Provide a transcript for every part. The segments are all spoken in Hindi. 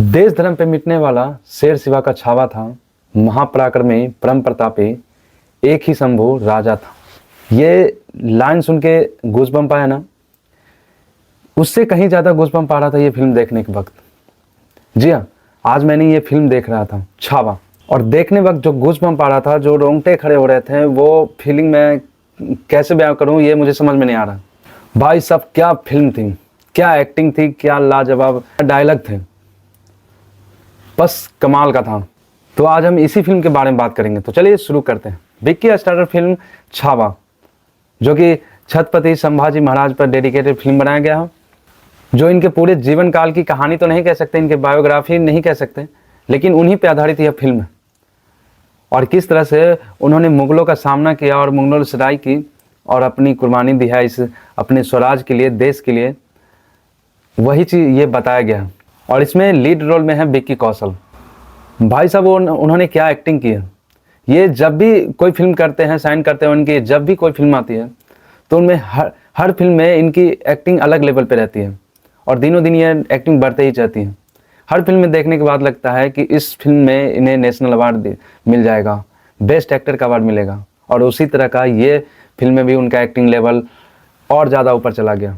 देश धर्म पे मिटने वाला शेर शिवा का छावा था, महापराक्रमी परम प्रतापी एक ही शंभु राजा था। ये लाइन सुन के गूज़बम्प आया ना, उससे कहीं ज़्यादा गूज़बम्प आ रहा था ये फिल्म देखने के वक्त। जी हाँ, आज मैंने ये फिल्म देख रहा था छावा, और देखने वक्त जो गूज़बम्प आ रहा था, जो रोंगटे खड़े हो रहे थे, वो फीलिंग मैं कैसे बयां करूँ ये मुझे समझ में नहीं आ रहा। भाई साहब, क्या फिल्म थी, क्या एक्टिंग थी, क्या लाजवाब डायलॉग थे, बस कमाल का था। तो आज हम इसी फिल्म के बारे में बात करेंगे। तो चलिए शुरू करते हैं। विक्की स्टारर फिल्म छावा, जो कि छत्रपति संभाजी महाराज पर डेडिकेटेड फिल्म बनाया गया है, जो इनके पूरे जीवन काल की कहानी तो नहीं कह सकते, इनके बायोग्राफी नहीं कह सकते, लेकिन उन्हीं पे आधारित यह फिल्म है। और किस तरह से उन्होंने मुगलों का सामना किया और मुगलों से लड़ाई की और अपनी कुर्बानी दी है इस अपने स्वराज के लिए, देश के लिए, वही चीज़ ये बताया गया है। और इसमें लीड रोल में है विक्की कौशल। भाई साहब, उन्होंने क्या एक्टिंग की है। ये जब भी कोई फिल्म करते हैं, साइन करते हैं, उनकी जब भी कोई फिल्म आती है तो उनमें हर फिल्म में इनकी एक्टिंग अलग लेवल पे रहती है, और दिनों दिन ये एक्टिंग बढ़ते ही जाती है। हर फिल्म में देखने के बाद लगता है कि इस फिल्म में इन्हें नेशनल अवार्ड मिल जाएगा, बेस्ट एक्टर का अवार्ड मिलेगा। और उसी तरह का ये फिल्म में भी उनका एक्टिंग लेवल और ज़्यादा ऊपर चला गया।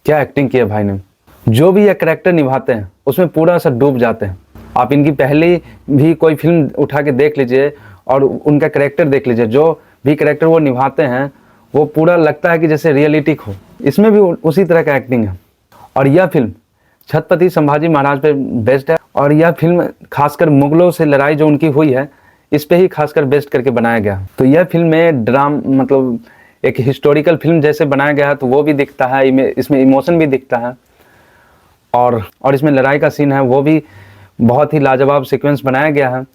क्या एक्टिंग की है भाई ने। जो भी ये कैरेक्टर निभाते हैं उसमें पूरा सा डूब जाते हैं। आप इनकी पहले भी कोई फिल्म उठा के देख लीजिए और उनका कैरेक्टर देख लीजिए, जो भी कैरेक्टर वो निभाते हैं वो पूरा लगता है कि जैसे रियलिटिक हो। इसमें भी उसी तरह का एक्टिंग है। और यह फिल्म छत्रपति संभाजी महाराज पे बेस्ड है, और यह फिल्म खासकर मुगलों से लड़ाई जो उनकी हुई है इस पे ही खासकर बेस्ड करके बनाया गया। तो यह फिल्म में मतलब एक हिस्टोरिकल फिल्म जैसे बनाया गया है, तो वो भी दिखता है, इसमें इमोशन भी दिखता है, और इसमें लड़ाई का सीन है वो भी बहुत ही लाजवाब सीक्वेंस बनाया गया है।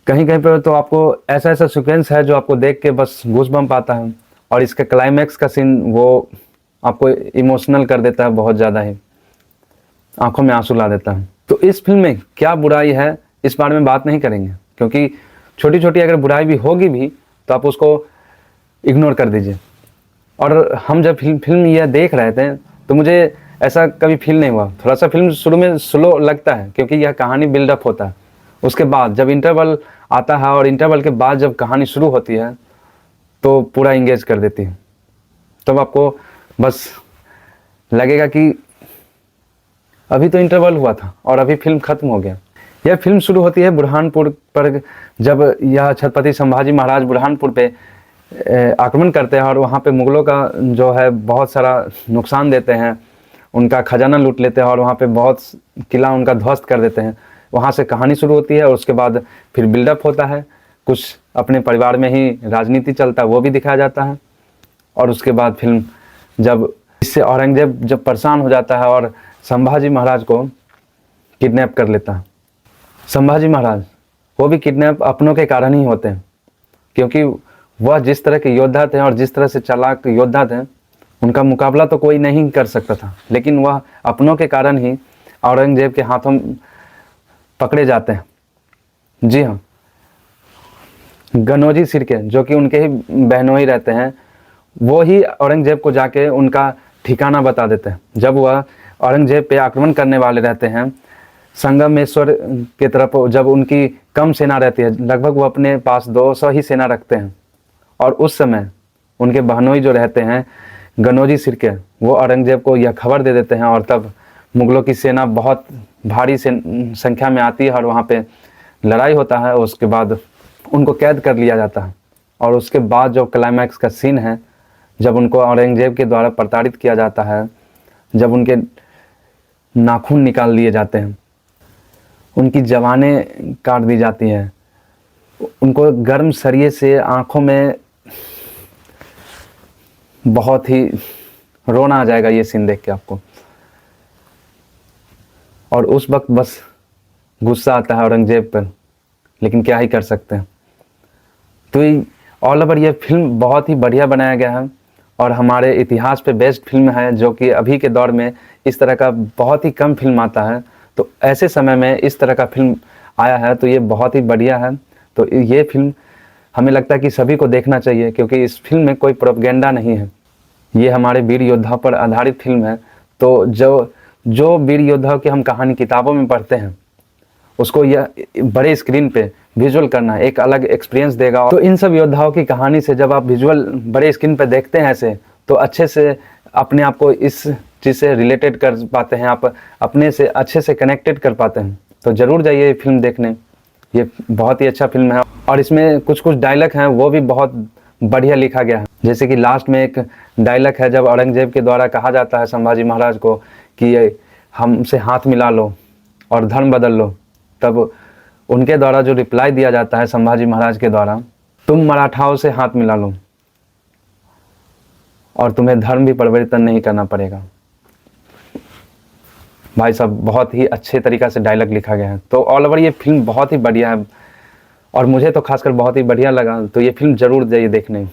कहीं कहीं पर तो आपको ऐसा सीक्वेंस है जो आपको देख के बस गूज़बम्प आता है, और इसका क्लाइमैक्स का सीन वो आपको इमोशनल कर देता है, बहुत ज़्यादा ही आंखों में आंसू ला देता है। तो इस फिल्म में क्या बुराई है इस बारे में बात नहीं करेंगे, क्योंकि छोटी छोटी अगर बुराई भी होगी भी तो आप उसको इग्नोर कर दीजिए। और हम जब फिल्म यह देख रहे थे तो मुझे ऐसा कभी फील नहीं हुआ। थोड़ा सा फिल्म शुरू में स्लो लगता है क्योंकि यह कहानी बिल्डअप होता है, उसके बाद जब इंटरवल आता है और इंटरवल के बाद जब कहानी शुरू होती है तो पूरा इंगेज कर देती है। तब आपको बस लगेगा कि अभी तो इंटरवल हुआ था और अभी फिल्म खत्म हो गया। यह फिल्म शुरू होती है बुरहानपुर पर, जब यह छत्रपति संभाजी महाराज बुरहानपुर पे आक्रमण करते हैं और वहाँ पे मुगलों का जो है बहुत सारा नुकसान देते हैं, उनका खजाना लूट लेते हैं और वहाँ पे बहुत किला उनका ध्वस्त कर देते हैं। वहाँ से कहानी शुरू होती है और उसके बाद फिर बिल्डअप होता है, कुछ अपने परिवार में ही राजनीति चलता है वो भी दिखाया जाता है। और उसके बाद फिल्म जब इससे औरंगजेब जब परेशान हो जाता है और संभाजी महाराज को किडनैप कर लेता है। संभाजी महाराज वो भी किडनैप अपनों के कारण ही होते हैं, क्योंकि वह जिस तरह के योद्धा थे और जिस तरह से चालाक योद्धा थे उनका मुकाबला तो कोई नहीं कर सकता था, लेकिन वह अपनों के कारण ही औरंगजेब के हाथों पकड़े जाते हैं। जी हाँ, गनौजी सिरके जो कि उनके ही बहनोई रहते हैं, वो ही औरंगजेब को जाके उनका ठिकाना बता देते हैं। जब वह औरंगजेब पे आक्रमण करने वाले रहते हैं संगमेश्वर की तरफ, जब उनकी कम सेना रहती है, लगभग वो अपने पास 200 ही सेना रखते हैं, और उस समय उनके बहनोई जो रहते हैं गनौजी सिरके, वो औरंगजेब को यह खबर दे देते हैं, और तब मुगलों की सेना बहुत भारी संख्या में आती है और वहाँ पे लड़ाई होता है। उसके बाद उनको कैद कर लिया जाता है, और उसके बाद जो क्लाइमैक्स का सीन है, जब उनको औरंगजेब के द्वारा प्रताड़ित किया जाता है, जब उनके नाखून निकाल लिए जाते हैं, उनकी जवानें काट दी जाती हैं, उनको गर्म सरिये से आँखों में, बहुत ही रोना आ जाएगा ये सीन देख के आपको। और उस वक्त बस गुस्सा आता है औरंगजेब पर, लेकिन क्या ही कर सकते हैं। तो ऑल ओवर ये फिल्म बहुत ही बढ़िया बनाया गया है और हमारे इतिहास पे बेस्ड फिल्म है, जो कि अभी के दौर में इस तरह का बहुत ही कम फिल्म आता है। तो ऐसे समय में इस तरह का फिल्म आया है तो ये बहुत ही बढ़िया है। तो ये फिल्म हमें लगता है कि सभी को देखना चाहिए, क्योंकि इस फिल्म में कोई प्रोपेगेंडा नहीं है। ये हमारे वीर योद्धा पर आधारित फिल्म है। तो जो वीर योद्धाओं की हम कहानी किताबों में पढ़ते हैं उसको यह बड़े स्क्रीन पे विजुअल करना एक अलग एक्सपीरियंस देगा। तो इन सब योद्धाओं की कहानी से जब आप विजुअल बड़े स्क्रीन पे देखते हैं ऐसे, तो अच्छे से अपने आप को इस चीज़ से रिलेटेड कर पाते हैं, आप अपने से अच्छे से कनेक्टेड कर पाते हैं। तो ज़रूर जाइए ये फिल्म देखने, ये बहुत ही अच्छा फिल्म है। और इसमें कुछ कुछ डायलॉग हैं वो भी बहुत बढ़िया लिखा गया है। जैसे कि लास्ट में एक डायलॉग है जब औरंगजेब के द्वारा कहा जाता है संभाजी महाराज को कि हमसे हाथ मिला लो और धर्म बदल लो, तब उनके द्वारा जो रिप्लाई दिया जाता है संभाजी महाराज के द्वारा, तुम मराठाओं से हाथ मिला लो और तुम्हें धर्म भी परिवर्तन नहीं करना पड़ेगा। भाई साहब बहुत ही अच्छे तरीक़ा से डायलॉग लिखा गया है। तो ऑल ओवर ये फिल्म बहुत ही बढ़िया है और मुझे तो खासकर बहुत ही बढ़िया लगा। तो ये फिल्म ज़रूर जाइए देखने।